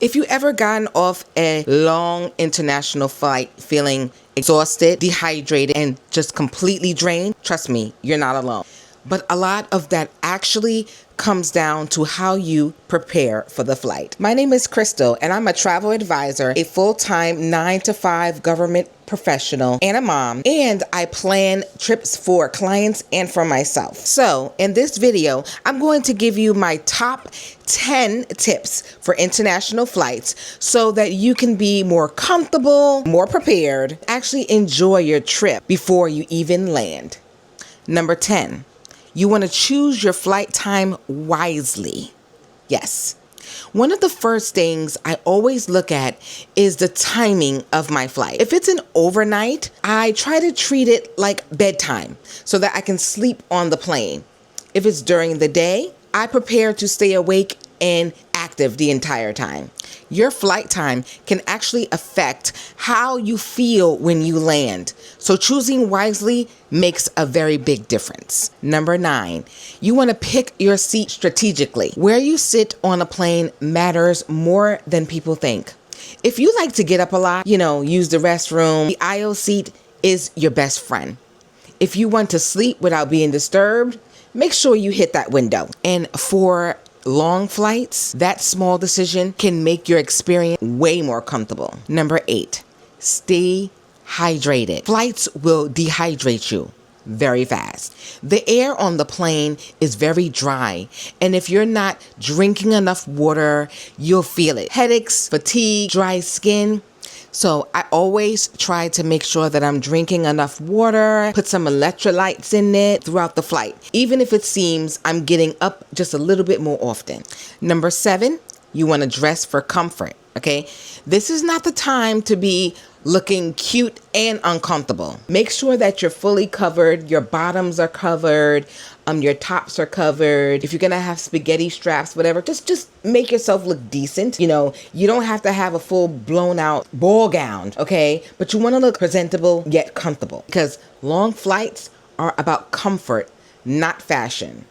If you ever gotten off a long international flight feeling exhausted, dehydrated, and just completely drained, trust me, you're not alone. But a lot of that actually comes down to how you prepare for the flight. My name is Crystal, and I'm a travel advisor, a full-time 9-to-5 government professional, and a mom, and I plan trips for clients and for myself. So in this video, I'm going to give you my top 10 tips for international flights so that you can be more comfortable, more prepared, actually enjoy your trip before you even land. Number 10. You want to choose your flight time wisely. Yes. One of the first things I always look at is the timing of my flight. If it's an overnight, I try to treat it like bedtime so that I can sleep on the plane. If it's during the day, I prepare to stay awake and active the entire time. Your flight time can actually affect how you feel when you land. So choosing wisely makes a very big difference. Number 9, you want to pick your seat strategically. Where you sit on a plane matters more than people think. If you like to get up a lot, use the restroom, the aisle seat is your best friend. If you want to sleep without being disturbed, make sure you hit that window. And for long flights, that small decision can make your experience way more comfortable. Number 8, stay hydrated. Flights will dehydrate you very fast. The air on the plane is very dry, and if you're not drinking enough water, you'll feel it. Headaches, fatigue, dry skin. So I always try to make sure that I'm drinking enough water, put some electrolytes in it throughout the flight, even if it seems I'm getting up just a little bit more often. Number 7, you want to dress for comfort, okay? This is not the time to be looking cute and uncomfortable. Make sure that you're fully covered, your bottoms are covered, your tops are covered. If you're gonna have spaghetti straps, whatever, just make yourself look decent. You don't have to have a full blown out ball gown, okay? But you wanna look presentable yet comfortable, because long flights are about comfort, not fashion.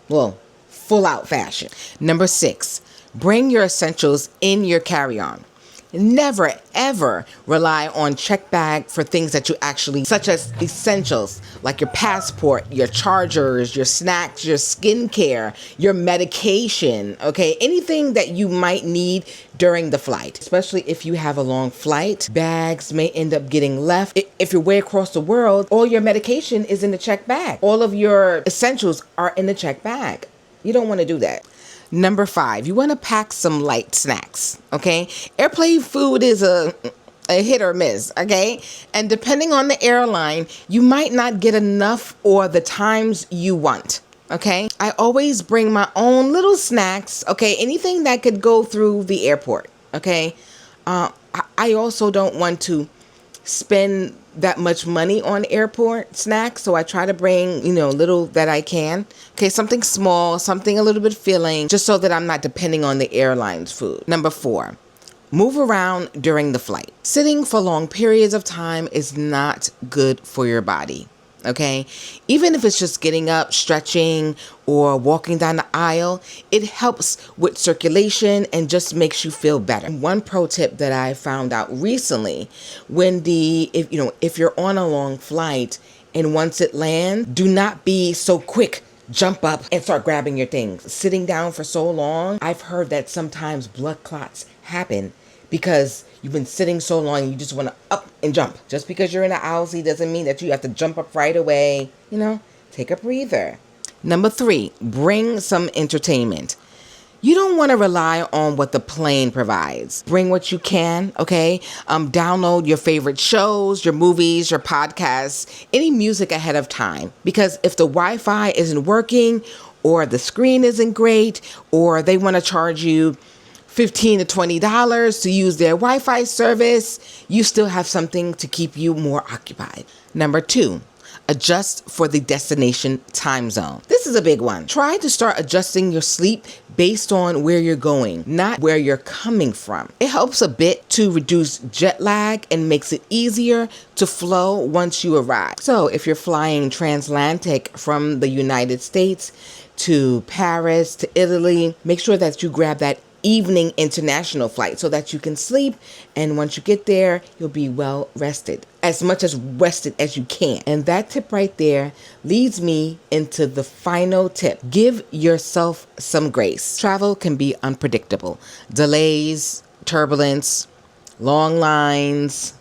Well, full out fashion. Number 6, bring your essentials in your carry-on. Never, ever rely on check bag for things that you actually, such as essentials, like your passport, your chargers, your snacks, your skincare, your medication, okay? Anything that you might need during the flight. Especially if you have a long flight, bags may end up getting left. If you're way across the world, all your medication is in the check bag. All of your essentials are in the check bag. You don't want to do that. Number 5, you want to pack some light snacks, okay? Airplane food is a hit or miss, okay? And depending on the airline, you might not get enough or the times you want, okay? I always bring my own little snacks, okay? Anything that could go through the airport, okay? I also don't want to spend that much money on airport snacks, so I try to bring, little that I can. Okay, something small, something a little bit filling, just so that I'm not depending on the airline's food. Number 4, move around during the flight. Sitting for long periods of time is not good for your body. Okay, even if it's just getting up, stretching, or walking down the aisle, it helps with circulation and just makes you feel better. One pro tip that I found out recently, if you're on a long flight and once it lands, do not be so quick. Jump up and start grabbing your things. Sitting down for so long, I've heard that sometimes blood clots happen because you've been sitting so long, you just want to up and jump. Just because you're in an aisle seat doesn't mean that you have to jump up right away. Take a breather. Number 3, bring some entertainment. You don't want to rely on what the plane provides. Bring what you can, okay? Download your favorite shows, your movies, your podcasts, any music ahead of time. Because if the Wi-Fi isn't working, or the screen isn't great, or they want to charge you $15 to $20 to use their Wi-Fi service, you still have something to keep you more occupied. Number 2, adjust for the destination time zone. This is a big one. Try to start adjusting your sleep based on where you're going, not where you're coming from. It helps a bit to reduce jet lag and makes it easier to flow once you arrive. So if you're flying transatlantic from the United States to Paris to Italy, make sure that you grab that evening international flight so that you can sleep, and once you get there, you'll be well rested, as much as rested as you can. And that tip right there leads me into the final tip. Give yourself some grace. Travel can be unpredictable. Delays, turbulence, long lines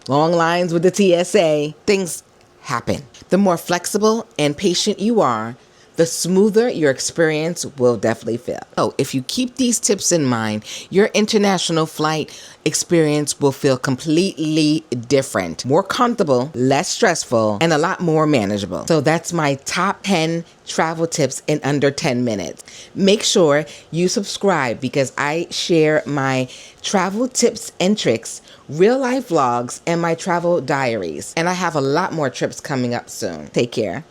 with the TSA, things happen. The more flexible and patient you are, the smoother your experience will definitely feel. So if you keep these tips in mind, your international flight experience will feel completely different, more comfortable, less stressful, and a lot more manageable. So that's my top 10 travel tips in under 10 minutes. Make sure you subscribe because I share my travel tips and tricks, real life vlogs, and my travel diaries. And I have a lot more trips coming up soon. Take care.